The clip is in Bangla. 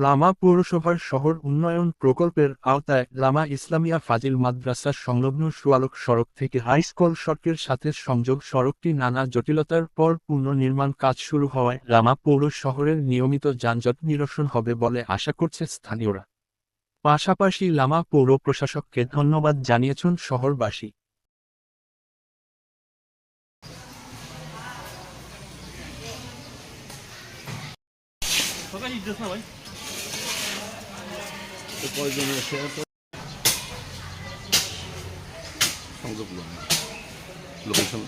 লামা পৌরসভার শহর উন্নয়ন প্রকল্পের আওতায় লামা ইসলামিয়া ফাজিল মাদ্রাসার সংলগ্ন সুয়ালক সড়ক থেকে হাইস্কুল সড়কের সাথে সংযোগ সড়কটি নানা জটিলতার পর পুনর্নির্মাণ কাজ শুরু হওয়ায় লামা পৌর শহরের নিয়মিত যানজট নিরসন হবে বলে আশা করছে স্থানীয়রা। পাশাপাশি লামা পৌর প্রশাসককে ধন্যবাদ জানিয়েছেন শহরবাসী। সংযোগ লোকেশন